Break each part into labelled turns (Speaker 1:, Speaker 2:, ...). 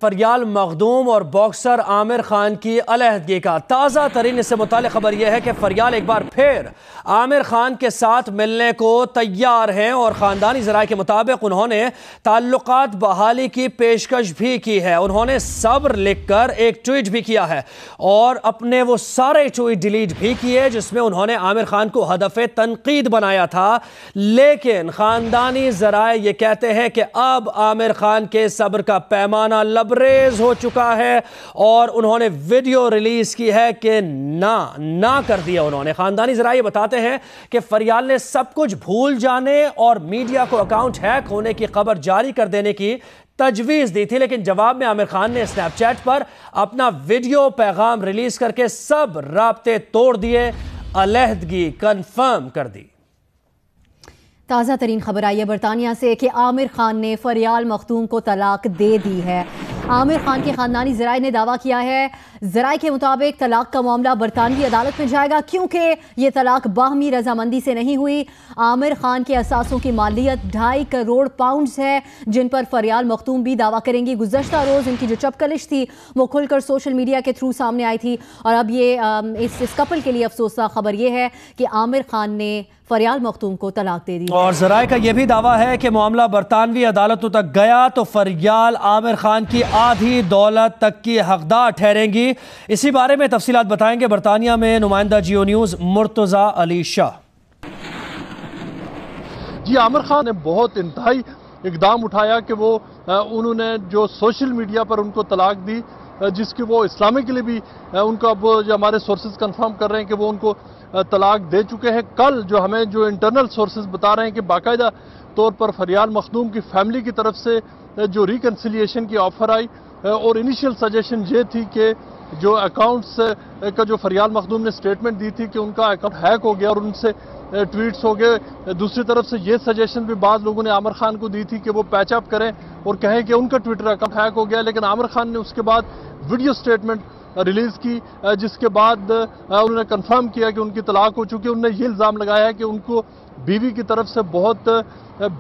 Speaker 1: فریال مخدوم اور باکسر عامر خان کی علیحدگی کا تازہ ترین اس سے متعلق خبر یہ ہے کہ فریال ایک بار پھر عامر خان کے ساتھ ملنے کو تیار ہیں اور خاندانی ذرائع کے مطابق انہوں نے تعلقات بحالی کی پیشکش بھی کی ہے۔ انہوں نے صبر لکھ کر ایک ٹویٹ بھی کیا ہے اور اپنے وہ سارے ٹویٹ ڈیلیٹ بھی کیے جس میں انہوں نے عامر خان کو ہدف تنقید بنایا تھا، لیکن خاندانی ذرائع یہ کہتے ہیں کہ اب عامر خان کے صبر کا پیمانہ لبریز ہو چکا ہے اور انہوں نے ویڈیو ریلیز کی ہے کہ نہ کر دیا انہوں نے۔ خاندانی ذرائع بتاتے ہیں کہ فریال نے سب کچھ بھول جانے اور میڈیا کو اکاؤنٹ ہیک ہونے کی خبر جاری کر دینے کی تجویز دی تھی، لیکن جواب میں عامر خان نے اسنیپ چیٹ پر اپنا ویڈیو پیغام ریلیز کر کے سب رابطے توڑ دیے، علیحدگی کنفرم کر دی۔
Speaker 2: تازہ ترین خبر آئی ہے برطانیہ سے کہ عامر خان نے فریال مخدوم کو طلاق دے دی ہے۔ عامر خان کے خاندانی ذرائع نے دعویٰ کیا ہے، ذرائع کے مطابق طلاق کا معاملہ برطانوی عدالت میں جائے گا کیونکہ یہ طلاق باہمی رضامندی سے نہیں ہوئی۔ عامر خان کے اثاثوں کی مالیت 2.5 کروڑ پاؤنڈز ہے جن پر فریال مخدوم بھی دعویٰ کریں گی۔ گزشتہ روز ان کی جو چپکلش تھی وہ کھل کر سوشل میڈیا کے تھرو سامنے آئی تھی اور اب یہ اس کپل کے لیے افسوسناک خبر یہ ہے کہ عامر خان نے فریال مخدوم کو طلاق دے دی۔
Speaker 1: اور ذرائع کا یہ بھی دعویٰ ہے کہ معاملہ برطانوی عدالتوں تک گیا تو فریال عامر خان کی آدھی دولت تک کی حقدار ٹھہریں گی۔ اسی بارے میں تفصیلات بتائیں گے برطانیہ میں نمائندہ جیو نیوز مرتضی علی شاہ۔
Speaker 3: جی، عامر خان نے بہت انتہائی اقدام اٹھایا کہ وہ انہوں نے جو سوشل میڈیا پر ان کو طلاق دی، جس کی وہ اسلامی کے لیے بھی ان کو اب جو ہمارے سورسز کنفرم کر رہے ہیں کہ وہ ان کو طلاق دے چکے ہیں۔ کل جو ہمیں جو انٹرنل سورسز بتا رہے ہیں کہ باقاعدہ طور پر فریال مخدوم کی فیملی کی طرف سے جو ریکنسیلیشن کی آفر آئی اور انیشیل سجیشن یہ تھی کہ جو اکاؤنٹس کا جو فریال مخدوم نے سٹیٹمنٹ دی تھی کہ ان کا اکاؤنٹ ہیک ہو گیا اور ان سے ٹویٹس ہو گئے۔ دوسری طرف سے یہ سجیشن بھی بعض لوگوں نے عامر خان کو دی تھی کہ وہ پیچ اپ کریں اور کہیں کہ ان کا ٹویٹر اکاؤنٹ ہیک ہو گیا، لیکن عامر خان نے اس کے بعد ویڈیو سٹیٹمنٹ ریلیز کی جس کے بعد انہوں نے کنفرم کیا کہ ان کی طلاق ہو چکی ہے۔ انہوں نے یہ الزام لگایا ہے کہ ان کو بیوی کی طرف سے بہت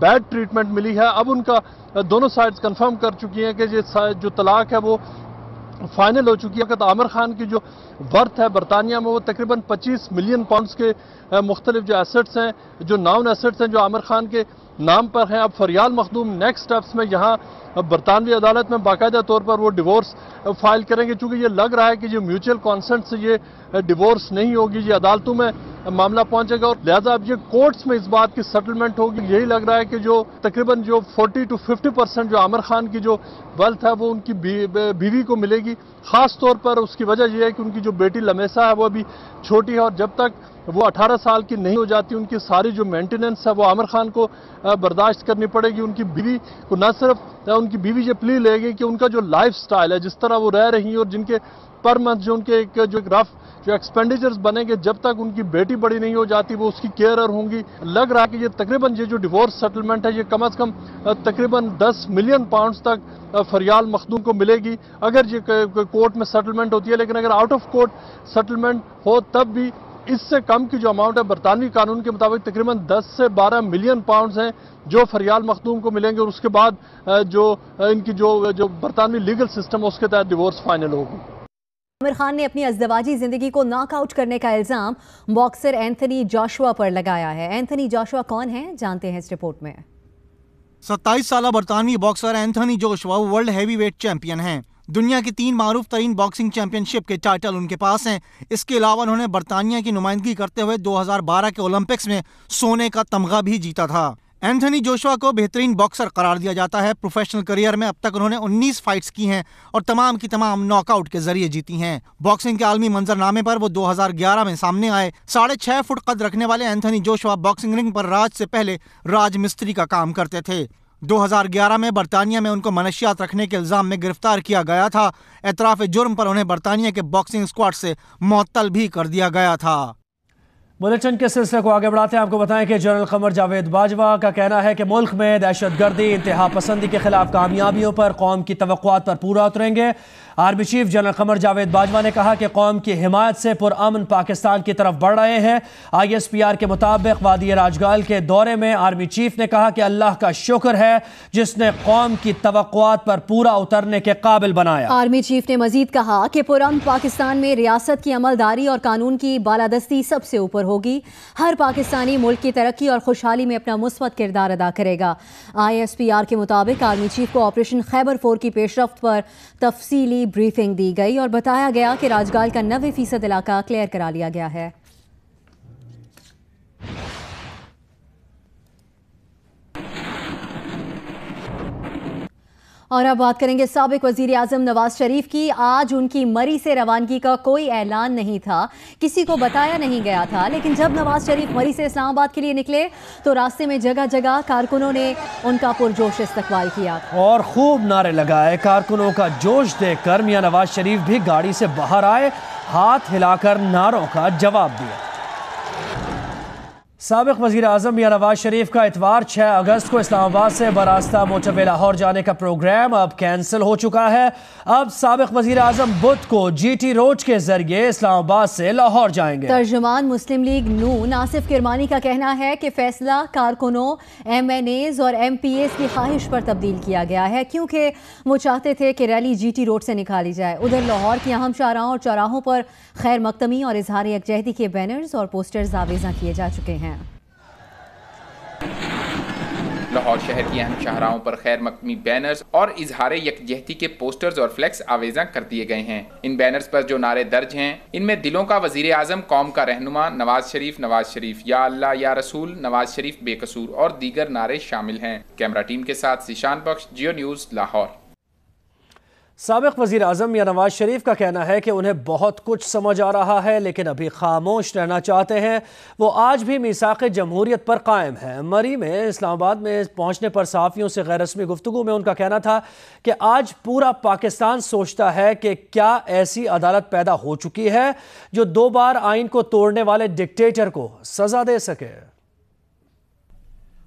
Speaker 3: بیڈ ٹریٹمنٹ ملی ہے۔ اب ان کا دونوں سائڈز کنفرم کر چکی ہیں کہ یہ جو طلاق ہے وہ فائنل ہو چکی ہے۔ عامر خان کی جو ورتھ ہے برطانیہ میں وہ تقریباً 25 ملین پاؤنڈز کے مختلف جو ایسٹس ہیں، جو ناؤن ایسٹس ہیں جو عامر خان کے نام پر ہیں۔ اب فریال مخدوم نیکسٹ سٹیپس میں یہاں برطانوی عدالت میں باقاعدہ طور پر وہ ڈیورس فائل کریں گے، چونکہ یہ لگ رہا ہے کہ جو میوچل کانسنٹ سے یہ ڈیورس نہیں ہوگی، یہ عدالتوں میں معاملہ پہنچے گا اور لہٰذا اب یہ کورٹس میں اس بات کی سیٹلمنٹ ہوگی۔ یہی لگ رہا ہے کہ جو تقریباً جو 40 to 50% جو عامر خان کی جو ویلتھ ہے وہ ان کی بیوی کو ملے گی۔ خاص طور پر اس کی وجہ یہ ہے کہ ان کی جو بیٹی لمیسا ہے وہ ابھی چھوٹی ہے اور جب تک وہ 18 سال کی نہیں ہو جاتی ان کی ساری جو مینٹیننس ہے وہ عامر خان کو برداشت کرنی پڑے گی۔ ان کی بیوی کو نہ صرف ان کی بیوی یہ پلی لے گی کہ ان کا جو لائف سٹائل ہے، جس طرح وہ رہ رہی ہیں اور جن کے پر منتھ جو ان کے جو رف جو ایکسپینڈیچرز بنیں گے جب تک ان کی بیٹی بڑی نہیں ہو جاتی وہ اس کی کیئرر ہوں گی۔ لگ رہا ہے کہ یہ تقریباً یہ جو ڈیورس سیٹلمنٹ ہے یہ کم از کم تقریباً 10 ملین پاؤنڈز تک فریال مخدوم کو ملے گی اگر یہ کورٹ میں سیٹلمنٹ ہوتی ہے، لیکن اگر آؤٹ آف کورٹ سیٹلمنٹ ہو تب بھی اس سے کم کی جو اماؤنٹ ہے برطانوی قانون کے مطابق تقریباً 10 سے 12 ملین پاؤنڈز ہیں جو فریال مخدوم کو ملیں گے اور اس کے بعد جو ان کی جو برطانوی لیگل سسٹم اس کے تحت ڈیورس فائنل ہوگی۔
Speaker 2: عامر خان نے اپنی ازدواجی زندگی کو ناک آؤٹ کرنے کا الزام باکسر اینتھنی جاشوا پر لگایا ہے۔ اینتھنی جاشوا کون ہیں جانتے ہیں اس رپورٹ میں۔
Speaker 4: 27 سالہ برطانوی boxer Anthony Joshua world heavyweight champion ہیں۔ دنیا کی 3 معروف ترین باکسنگ چیمپئن شپ کے ٹائٹل ان کے پاس ہیں۔ اس کے علاوہ انہوں نے برطانیہ کی نمائندگی کرتے ہوئے 2012 کے اولمپکس میں سونے کا تمغہ بھی جیتا تھا۔ اینتھنی جاشوا کو بہترین باکسر قرار دیا جاتا ہے۔ پروفیشنل کریئر میں اب تک انہوں نے 19 فائٹس کی ہیں اور تمام کی تمام ناک آؤٹ کے ذریعے جیتی ہیں۔ باکسنگ کے عالمی منظر نامے پر وہ 2011 میں سامنے آئے۔ 6.5 فٹ قد رکھنے والے اینتھنی جاشوا باکسنگ رنگ پر راج سے پہلے راج مستری کا کام کرتے تھے۔ 2011 میں برطانیہ میں ان کو منشیات رکھنے کے الزام میں گرفتار کیا گیا تھا۔ اعتراف جرم پر انہیں برطانیہ کے باکسنگ اسکواڈ سے معطل بھی کر دیا گیا تھا۔
Speaker 1: बुलेटिन के सिलसिले को आगे बढ़ाते हैं। आपको बताएं कि जनरल कमर जावेद बाजवा का कहना है कि मुल्क में दहशत गर्दी इंतहा पसंदी के खिलाफ कामयाबियों पर कौम की तवक्कुआत पर पूरा उतरेंगे। Army chief general Qamar Javed Bajwa ने कहा कि कौम की हिमायत से पुरअमन पाकिस्तान की तरफ बढ़ रहे हैं। ISPR के मुताबिक वादी राजगाल के दौरे में आर्मी चीफ ने कहा कि अल्लाह का शुक्र है जिसने कौम की तवक्कुआत पर पूरा उतरने के काबिल बनाया।
Speaker 2: आर्मी चीफ ने मजीद कहा कि पुरअमन पाकिस्तान में रियासत की अमलदारी और कानून की बालादस्ती सबसे ऊपर होगी। हर पाकिस्तानी मुल्क की तरक्की और खुशहाली में अपना मुस्बत किरदार अदा करेगा। ISPR के मुताबिक आर्मी चीफ को ऑपरेशन खैबर 4 की पेशरफ्त पर तफसीली ब्रीफिंग दी गई और बताया गया कि राजगाल का 90% इलाका क्लियर करा लिया गया है। और अब बात करेंगे साबिक वजीर आजम नवाज शरीफ की। आज उनकी मरी से रवानगी का कोई ऐलान नहीं था, किसी को बताया नहीं गया था, लेकिन जब नवाज शरीफ मरी से इस्लामाबाद के लिए निकले तो रास्ते में जगह जगह कारकुनों ने उनका पुरजोश इस्तकबाल किया
Speaker 1: और खूब नारे लगाए। कारकुनों का जोश देखकर मियां नवाज शरीफ भी गाड़ी से बाहर आए, हाथ हिलाकर नारों का जवाब दिया। साबिक वज़ीर आज़म मियां नवाज शरीफ का इतवार 6 अगस्त को इस्लामाबाद से बरास्ता मोटरवे लाहौर जाने का प्रोग्राम अब कैंसिल हो चुका है। अब साबिक वज़ीर आज़म बुध को GT रोड के जरिए इस्लामाबाद से लाहौर जाएंगे।
Speaker 2: तर्जुमान मुस्लिम लीग नून आसिफ किरमानी का कहना है कि फैसला कारकुनों, MNAs और MPAs की ख्वाहिश पर तब्दील किया गया है, क्योंकि वो चाहते थे कि रैली GT रोड से निकाली जाए। उधर लाहौर की अहम शाहराहों और चौराहों पर खैर मकदमी और इजहार यकजहती के बैनर्स और पोस्टर्स आवेज़ा किए जा चुके हैं।
Speaker 5: लाहौर शहर की अहम शाहराहों पर खैर मकदमी बैनर्स और इजहार यकजहती के पोस्टर्स और फ्लैक्स आवेज़ा कर दिए गए हैं। इन बैनर्स पर जो नारे दर्ज हैं, इनमें दिलों का वजीर आजम, कौम का रहनुमा नवाज शरीफ, या अल्लाह या रसूल, नवाज शरीफ बेकसूर और दीगर नारे शामिल हैं। कैमरा टीम के साथ जिशान बख्श, जियो न्यूज़, लाहौर।
Speaker 1: साबिक वज़ीर आज़म मियां नवाज शरीफ का कहना है कि उन्हें बहुत कुछ समझ आ रहा है, लेकिन अभी खामोश रहना चाहते हैं। वो आज भी मीसाक़ जमहूरियत पर कायम है। मरी में इस्लामाबाद में पहुंचने पर सहाफ़ियों से गैर रस्मी गुफ्तगू में उनका कहना था कि आज पूरा पाकिस्तान सोचता है कि क्या ऐसी अदालत पैदा हो चुकी है जो 2 बार आइन को तोड़ने वाले डिक्टेटर को सज़ा दे सके।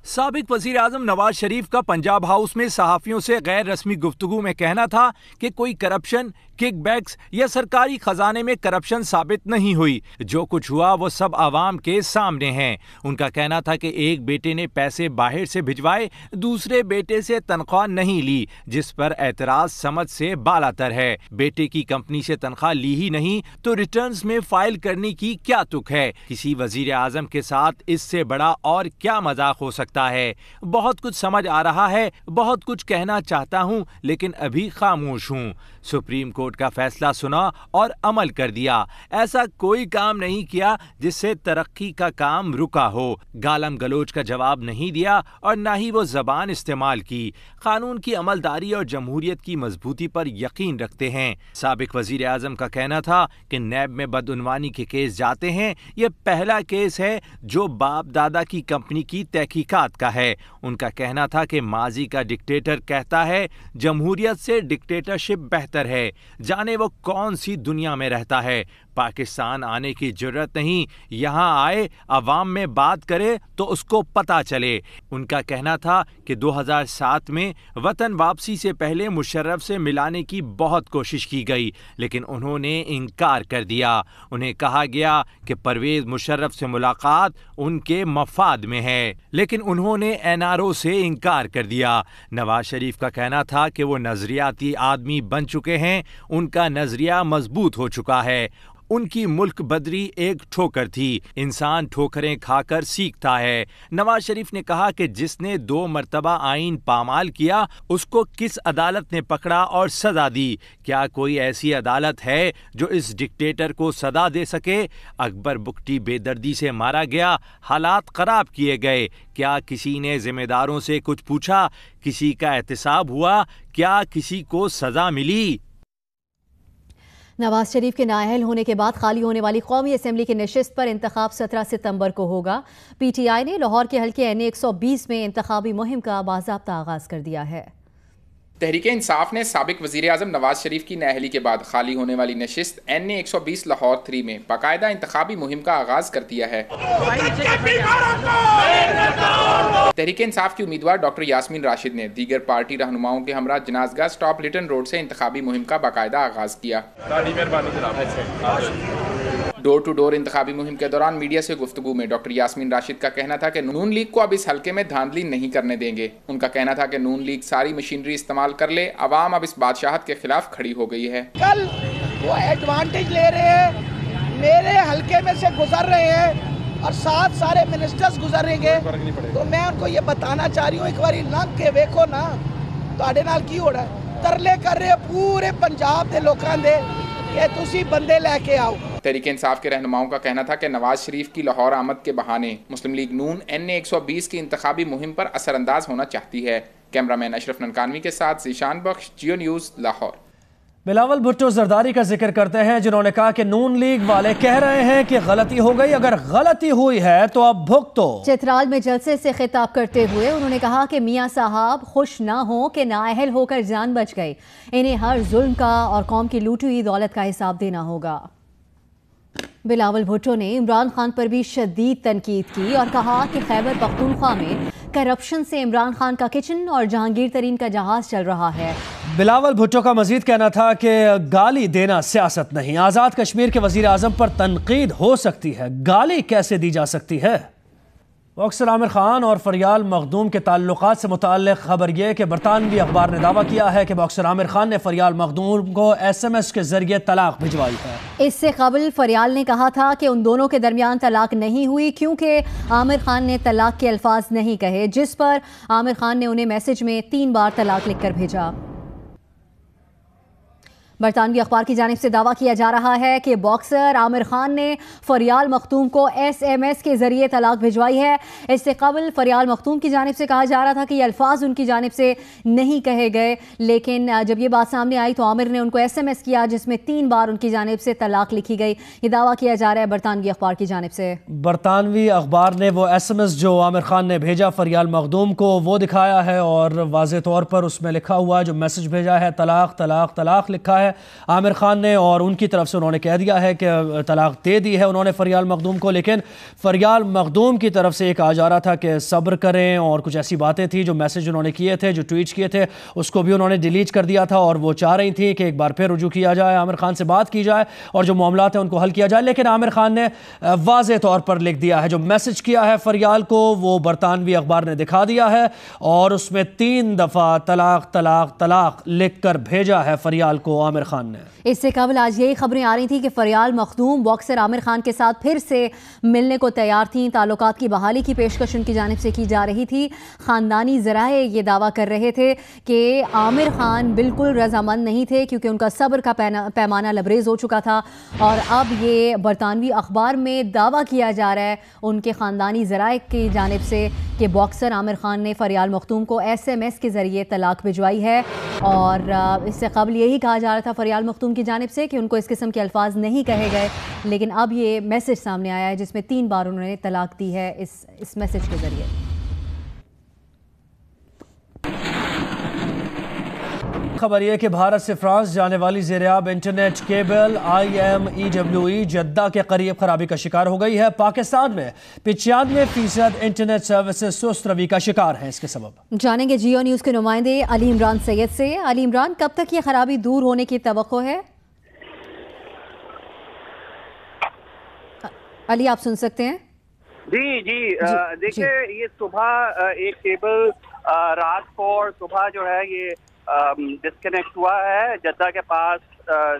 Speaker 6: साबिक वज़ीर आज़म नवाज शरीफ का पंजाब हाउस में सहाफ़ियों से गैर रस्मी गुफ्तगू में कहना था कि कोई करप्शन, किकबैक्स या सरकारी खजाने में करप्शन साबित नहीं हुई। जो कुछ हुआ वो सब आवाम के सामने है। उनका कहना था कि एक बेटे ने पैसे बाहर से भिजवाए, दूसरे बेटे से तनख्वाह नहीं ली, जिस पर एतराज समझ से बालातर है। बेटे की कंपनी से तनख्वाह ली ही नहीं तो रिटर्न्स में फाइल करने की क्या तुक है। किसी वजीर आजम के साथ इससे बड़ा और क्या मजाक हो सकता है। बहुत कुछ समझ आ रहा है, बहुत कुछ कहना चाहता हूँ, लेकिन अभी खामोश हूँ। सुप्रीम कोर्ट का फैसला सुना और अमल कर दिया। ऐसा कोई काम नहीं किया जिससे तरक्की का काम रुका हो। गालम गलोच का जवाब नहीं दिया और ना ही वो जबान इस्तेमाल की। कानून की अमलदारी और जमहूरियत की मजबूती पर यकीन रखते हैं। साबिक वजीर आजम का कहना था कि नैब में बदउनवानी के केस जाते हैं। ये पहला केस है जो बाप दादा की कंपनी की तहकीकात का है। उनका कहना था कि माजी का डिक्टेटर कहता है जमहूरियत से डिक्टेटरशिप बेहतर है। जाने वो कौन सी दुनिया में रहता है। पाकिस्तान आने की जरूरत नहीं, यहाँ आए, अवाम में बात करे तो उसको पता चले। उनका कहना था कि 2007 में वतन वापसी से पहले मुशर्रफ से मिलाने की बहुत कोशिश की गई, लेकिन उन्होंने इनकार कर दिया। उन्हें कहा गया कि परवेज मुशर्रफ से मुलाकात उनके मफाद में है, लेकिन उन्होंने NRO से इनकार कर दिया। नवाज शरीफ का कहना था कि वो नजरियाती आदमी बन चुके हैं, उनका नजरिया मजबूत हो चुका है। उनकी मुल्क बदरी एक ठोकर थी। इंसान ठोकरें खाकर सीखता है। नवाज शरीफ ने कहा कि जिसने 2 मरतबा आइन पामाल किया उसको किस अदालत ने पकड़ा और सजा दी। क्या कोई ऐसी अदालत है जो इस डिक्टेटर को सजा दे सके? अकबर बुगटी बेदर्दी से मारा गया, हालात खराब किए गए। क्या किसी ने जिम्मेदारों से कुछ पूछा? किसी का एहतसाब हुआ? क्या किसी को सजा मिली?
Speaker 2: नवाज शरीफ के नाअहल होने के बाद खाली होने वाली कौमी असम्बली की नशिस्त पर इंतखाब 17 सितंबर को होगा। PTI ने लाहौर के हल्के NA 120 में इंतखाबी मुहिम का बाज़ाब्ता आगाज़ कर दिया है।
Speaker 5: तहरीक इंसाफ ने साबिक वज़ीर आज़म नवाज शरीफ की नाअहली के बाद खाली होने वाली नशिस्त NA 120 लाहौर 3 में बाकायदा इंतखाबी मुहिम का आगाज कर दिया है। तहरीक इंसाफ की उम्मीदवार डॉक्टर यास्मीन राशिद ने दीगर पार्टी रहनुमाओं के हमरा जनाजगा स्टॉप लिटन रोड से इंतखाबी मुहिम का बाकायदा आगाज किया। डोर टू डोर इंतखाबी मुहिम के दौरान मीडिया से गुफ्तगू में डॉक्टर यास्मीन राशिद का कहना था कि नून लीग को अब इस हल्के में धांधली नहीं करने देंगे। उनका कहना था कि नून लीग सारी मशीनरी इस्तेमाल कर ले, अवाम अब इस बादशाहत के खिलाफ खड़ी हो गई है।
Speaker 7: कल वो एडवांटेज ले रहे हैं, मेरे हल्के में से गुजर रहे हैं और साथ सारे मिनिस्टर्स गुजरेंगे, तो मैं उनको ये बताना चाह रही हूँ, एक बार लंघ के देखो ना तुहाडे नाल की हो रहा है। तरले कर रहे पूरे पंजाब के लोगों दे कि तुसी बंदे लेके आओ।
Speaker 5: तहरीक इंसाफ के रहनुमाओं का कहना था कि नवाज शरीफ की लाहौर आमद के बहाने मुस्लिम लीग नून NA 120 की इंतखाबी मुहिम पर असरअंदाज होना चाहती है। कैमरामैन अशरफ ननकानवी के साथ ज़ीशान बख्श, जियो न्यूज़, लाहौर।
Speaker 1: बिलावल भुट्टो जरदारी का जिक्र करते हैं, जिन्होंने कहा कि नून लीग वाले कह रहे हैं कि गलती हो गई, अगर गलती हुई है तो अब भुगतो।
Speaker 2: चित्राल में जलसे से खिताब करते हुए उन्होंने कहा कि मियां साहब खुश ना हो कि नाअहल होकर जान बच गई, इन्हें हर जुल्म का और कौम की लूटी हुई दौलत का हिसाब देना होगा। बिलावल भुट्टो ने इमरान खान पर भी शदीद तनकीद की और कहा कि खैबर पख्तूनख्वा में करप्शन से इमरान खान का किचन और जहांगीर तरीन का जहाज चल रहा है।
Speaker 1: बिलावल भुट्टो का मजीद कहना था कि गाली देना सियासत नहीं, आज़ाद कश्मीर के वज़ीर आज़म पर तनकीद हो सकती है, गाली कैसे दी जा सकती है। बॉक्सर आमिर खान और फरियाल मखदूम के ताल्लुकात से मुताल्लिक़ खबर यह कि बरतानवी अखबार ने दावा किया है कि बॉक्सर आमिर खान ने फरियाल मखदूम को SMS के जरिए तलाक भिजवाई है।
Speaker 2: इससे कबल फरियाल ने कहा था कि उन दोनों के दरमियान तलाक नहीं हुई क्योंकि आमिर खान ने तलाक के अल्फाज नहीं कहे, जिस पर आमिर खान ने उन्हें मैसेज में 3 बार तलाक लिखकर भेजा। बरतानवी अखबार की जानिब से दावा किया जा रहा है कि बॉक्सर आमिर खान ने फरियाल मखदूम को SMS के जरिए तलाक भिजवाई है। इससे कबल फरियाल मखदूम की जानिब से कहा जा रहा था कि ये अल्फाज उनकी जानिब से नहीं कहे गए, लेकिन जब ये बात सामने आई तो आमिर ने उनको SMS किया जिसमें 3 बार उनकी जानिब से तलाक लिखी गई। ये दावा किया जा रहा है बरतानवी अखबार की जानिब से।
Speaker 1: बरतानवी अखबार ने वो SMS जो आमिर खान ने भेजा फरियाल मखदूम को वो दिखाया है और वाज़े तौर पर उसमें लिखा हुआ है, जो मैसेज भेजा है तलाक तलाक तलाक लिखा है आमिर खान ने, और उनकी तरफ से उन्होंने कह दिया है कि तलाक दे दी है उन्होंने फरियाल मखदूम को। लेकिन फरियाल मखदूम की तरफ से ये कहा जा रहा था कि सब्र करें और कुछ ऐसी बातें थी, जो मैसेज उन्होंने किए थे, जो ट्वीट किए थे, उसको भी उन्होंने डिलीट कर दिया था और वो चाह रही थी कि एक बार फिर रुजू किया जाए, आमिर खान से बात की जाए और जो मामलात हैं उनको हल किया जाए। लेकिन आमिर खान ने वाज़े तौर पर लिख दिया है, जो मैसेज किया है फरियाल को वो बरतानवी अखबार ने दिखा दिया है और उसमें 3 दफ़ा तलाक तलाक तलाक लिख कर भेजा है फरियाल को आमिर खान ने।
Speaker 2: इससे कबल आज यही खबरें आ रही थी कि फरियाल मखदूम बॉक्सर आमिर खान के साथ फिर से मिलने को तैयार थीं। ताल्लुकात की बहाली की पेशकश उनकी जानिब से की जा रही थी। ख़ानदानी ज़राए ये दावा कर रहे थे कि आमिर खान बिल्कुल रजामंद नहीं थे क्योंकि उनका सब्र का पैमाना लबरेज हो चुका था, और अब ये बरतानवी अखबार में दावा किया जा रहा है उनके ख़ानदानी ज़राए की जानिब से कि बॉक्सर आमिर खान ने फरियाल मखदूम को SMS के ज़रिए तलाक भिजवाई है। और इससे कबल यही कहा जा रहा था फरियाल मखदूम की जानिब से कि उनको इस किस्म के अल्फाज नहीं कहे गए, लेकिन अब ये मैसेज सामने आया है जिसमें 3 बार उन्होंने तलाक दी है इस मैसेज के ज़रिए।
Speaker 1: खबर यह कि भारत से फ्रांस जाने वाली ज़ेरियाब इंटरनेट केबल IMEWE जद्दा के करीब खराबी का शिकार हो गई है। पाकिस्तान में 95% इंटरनेट सर्विसेज सुस्त रवि का शिकार हैं। इसके सबब
Speaker 2: जानेंगे जियो न्यूज़ के नुमाइंदे अली इमरान सैयद से। अली इमरान, कब तक ये खराबी दूर होने की तवक्को है? अली, आप सुन सकते हैं?
Speaker 8: जी देखिए, ये सुबह एक केबल रात को और सुबह जो है ये डिस्कनेक्ट हुआ है जद्दा के पास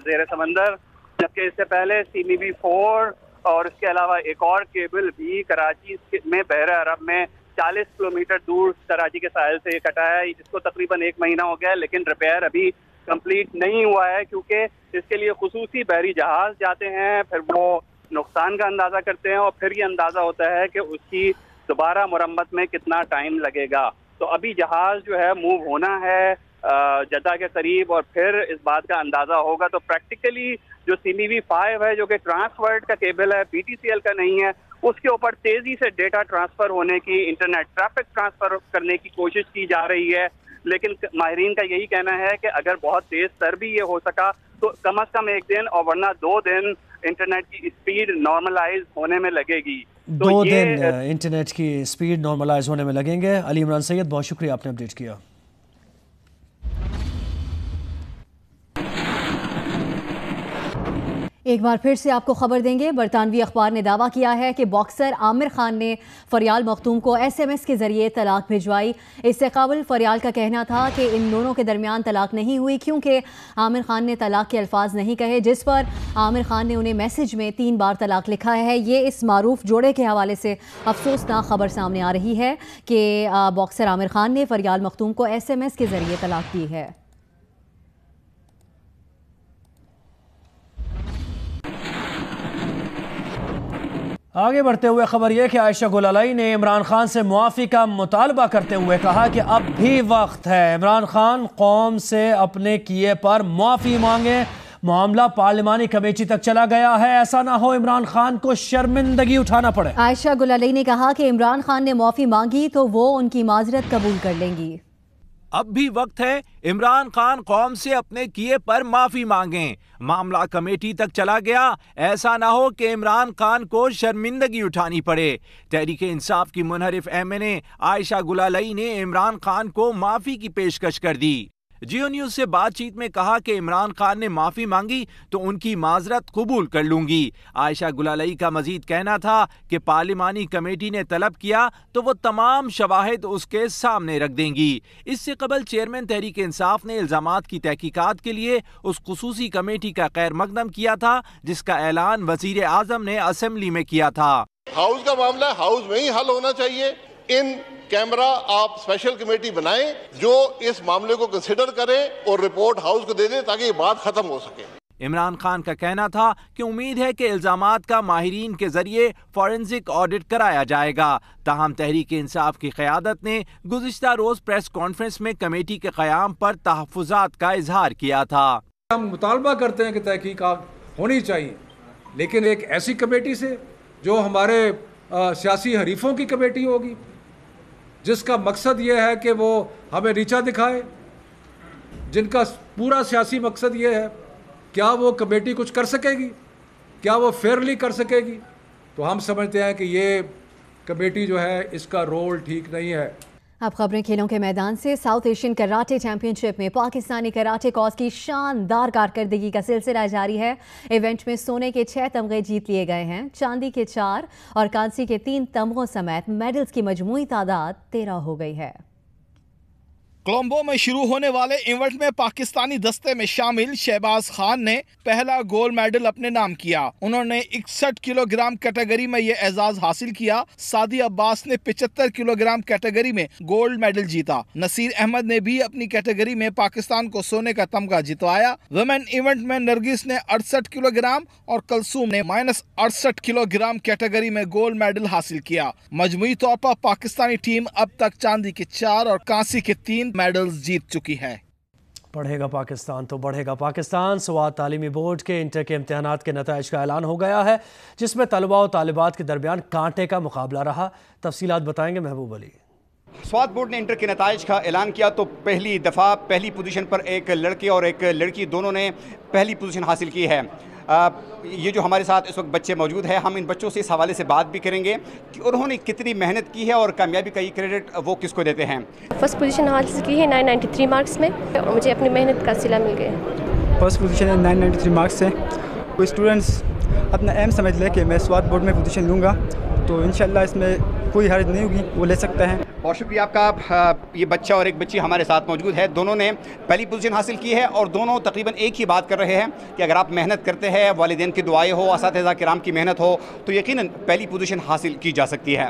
Speaker 8: ज़ेर समंदर, जबकि इससे पहले CMEB 4 और इसके अलावा एक और केबल भी कराची में बहरे अरब में 40 किलोमीटर दूर कराची के साहिल से ये कटा है। इसको तकरीबन 1 महीना हो गया है, लेकिन रिपेयर अभी कंप्लीट नहीं हुआ है क्योंकि इसके लिए खुसूसी बहरी जहाज जाते हैं, फिर वो नुकसान का अंदाज़ा करते हैं और फिर ये अंदाज़ा होता है कि उसकी दोबारा मुरम्मत में कितना टाइम लगेगा। तो अभी जहाज जो है मूव होना है जद्दा के करीब और फिर इस बात का अंदाज़ा होगा। तो प्रैक्टिकली जो CMEB 5 है, जो कि ट्रांसवर्ड का केबल है, BTCL का नहीं है, उसके ऊपर तेज़ी से डेटा ट्रांसफ़र होने की, इंटरनेट ट्रैफिक ट्रांसफ़र करने की कोशिश की जा रही है। لیکن ماہرین کا یہی کہنا ہے کہ اگر بہت تیز تر بھی یہ ہو سکا تو کم از کم 1 دن اور ورنہ 2 دن انٹرنیٹ کی اسپیڈ نارملائز ہونے میں لگے گی.
Speaker 1: 2 دن انٹرنیٹ کی اسپیڈ نارملائز ہونے میں لگیں گے. علی عمران سید بہت شکریہ آپ نے اپڈیٹ کیا.
Speaker 2: ایک بار پھر سے آپ کو خبر دیں گے. برطانوی اخبار نے دعویٰ کیا ہے کہ باکسر عامر خان نے فریال مختوم کو SMS کے ذریعے طلاق بھجوائی. اس سے قبل فریال کا کہنا تھا کہ ان دونوں کے درمیان طلاق نہیں ہوئی کیونکہ عامر خان نے طلاق کے الفاظ نہیں کہے، جس پر عامر خان نے انہیں میسج میں 3 بار طلاق لکھا ہے. یہ اس معروف جوڑے کے حوالے سے افسوسناک خبر سامنے آ رہی ہے کہ باکسر عامر خان نے فریال مختوم کو SMS کے ذریعے طلاق دی ہے.
Speaker 1: آگے بڑھتے ہوئے خبر یہ کہ عائشہ گلالئی نے عمران خان سے معافی کا مطالبہ کرتے ہوئے کہا کہ اب بھی وقت ہے. عمران خان قوم سے اپنے کیے پر معافی مانگیں. معاملہ پارلیمانی کمیٹی تک چلا گیا ہے، ایسا نہ ہو عمران خان کو شرمندگی اٹھانا پڑے.
Speaker 2: عائشہ گلالئی نے کہا کہ عمران خان نے معافی مانگی تو وہ ان کی معذرت قبول کر لیں گی.
Speaker 6: اب بھی وقت ہے، عمران خان قوم سے اپنے کیے پر معافی مانگیں. معاملہ کمیٹی تک چلا گیا، ایسا نہ ہو کہ عمران خان کو شرمندگی اٹھانی پڑے. تحریک انصاف کی منحرف MNA عائشہ گلالئی نے عمران خان کو معافی کی پیشکش کر دی. جیو نیوز سے بات چیت میں کہا کہ عمران خان نے معافی مانگی تو ان کی معذرت قبول کر لوں گی. عائشہ گلالئی کا مزید کہنا تھا کہ پارلیمانی کمیٹی نے طلب کیا تو وہ تمام شواہد اس کے سامنے رکھ دیں گی. اس سے قبل چیئرمین تحریک انصاف نے الزامات کی تحقیقات کے لیے اس خصوصی کمیٹی کا خیر مقدم کیا تھا جس کا اعلان وزیر اعظم نے اسمبلی میں کیا تھا.
Speaker 9: ہاؤس کا معاملہ ہاؤس میں ہی حل ہونا چاہیے. ان کیمرہ آپ اسپیشل کمیٹی بنائیں جو اس معاملے کو کنسیڈر کرے اور رپورٹ ہاؤس کو دے دے تاکہ یہ بات ختم ہو سکے.
Speaker 6: عمران خان کا کہنا تھا کہ امید ہے کہ الزامات کا ماہرین کے ذریعے فورنزک آڈٹ کرایا جائے گا. تاہم تحریک انصاف کی قیادت نے گزشتہ روز پریس کانفرنس میں کمیٹی کے قیام پر تحفظات کا اظہار کیا تھا.
Speaker 10: ہم مطالبہ کرتے ہیں کہ تحقیقات ہونی چاہیے، لیکن ایک ایسی کمیٹی سے جو ہمارے سیاسی حریفوں کی کمیٹی ہوگی، جس کا مقصد یہ ہے کہ وہ ہمیں نیچا دکھائے، جن کا پورا سیاسی مقصد یہ ہے کیا وہ کمیٹی کچھ کر سکے گی، کیا وہ فیئرلی کر سکے گی. تو ہم سمجھتے ہیں کہ یہ کمیٹی جو ہے اس کا رول ٹھیک نہیں ہے.
Speaker 2: اب خبریں کھیلوں کے میدان سے. ساؤتھ ایشین کراٹے چیمپئن شپ میں پاکستانی کراٹے کاز کی شاندار کارکردگی کا سلسلہ جاری ہے. ایونٹ میں سونے کے 6 تمغے جیت لیے گئے ہیں، چاندی کے 4 اور کانسی کے 3 تمغوں سمیت میڈلز کی مجموعی تعداد 13 ہو گئی ہے.
Speaker 11: کولمبو میں شروع ہونے والے ایونٹ میں پاکستانی دستے میں شامل شہباز خان نے پہلا گولڈ میڈل اپنے نام کیا. انہوں نے 61 کلو گرام کیٹیگری میں یہ اعزاز حاصل کیا. سعدی عباس نے 75 کلو گرام کیٹیگری میں گولڈ میڈل جیتا. نصیر احمد نے بھی اپنی کیٹیگری میں پاکستان کو سونے کا تمغہ جتوایا. ویمن ایونٹ میں نرگس نے 68 کلو گرام اور کلثوم نے -68 کلو گرام کیٹیگری میں گولڈ میڈل حاصل کیا. مجموعی طور پر پاکستانی ٹیم اب تک چاندی کے 4 اور کانسی کے 3 میڈلز جیت چکی ہے.
Speaker 1: پڑھے گا پاکستان تو بڑھے گا پاکستان. سوات تعلیمی بورڈ کے انٹر کے امتحانات کے نتائج کا اعلان ہو گیا ہے، جس میں طلباء و طالبات کے درمیان کانٹے کا مقابلہ رہا. تفصیلات بتائیں گے محبوب علی.
Speaker 12: سوات بورڈ نے انٹر کے نتائج کا اعلان کیا تو پہلی دفعہ پہلی پوزیشن پر ایک لڑکے اور ایک لڑکی دونوں نے پہلی پوزیشن حاصل کی ہے. یہ جو ہمارے ساتھ اس وقت بچے موجود ہیں، ہم ان بچوں سے اس حوالے سے بات بھی کریں گے کہ انہوں نے کتنی محنت کی ہے اور کامیابی کا یہ کریڈٹ وہ کس کو دیتے ہیں.
Speaker 13: فرسٹ پوزیشن حاصل کی ہے 993 مارکس میں اور مجھے اپنی محنت کا صلہ مل گیا.
Speaker 14: فرسٹ پوزیشن ہے 993 مارکس سے. کوئی اسٹوڈنٹس اپنا ایم سمجھ لے کہ میں سوات بورڈ میں پوزیشن لوں گا تو انشاءاللہ اس میں کوئی حرج نہیں ہوگی، وہ لے سکتا ہے.
Speaker 12: بہت شکریہ آپ کا. یہ بچہ اور ایک بچی ہمارے ساتھ موجود ہے، دونوں نے پہلی پوزیشن حاصل کی ہے اور دونوں تقریباً ایک ہی بات کر رہے ہیں کہ اگر آپ محنت کرتے ہیں، والدین کی دعائیں ہو، اساتذہ کرام کی محنت ہو تو یقیناً پہلی پوزیشن حاصل کی جا سکتی ہے.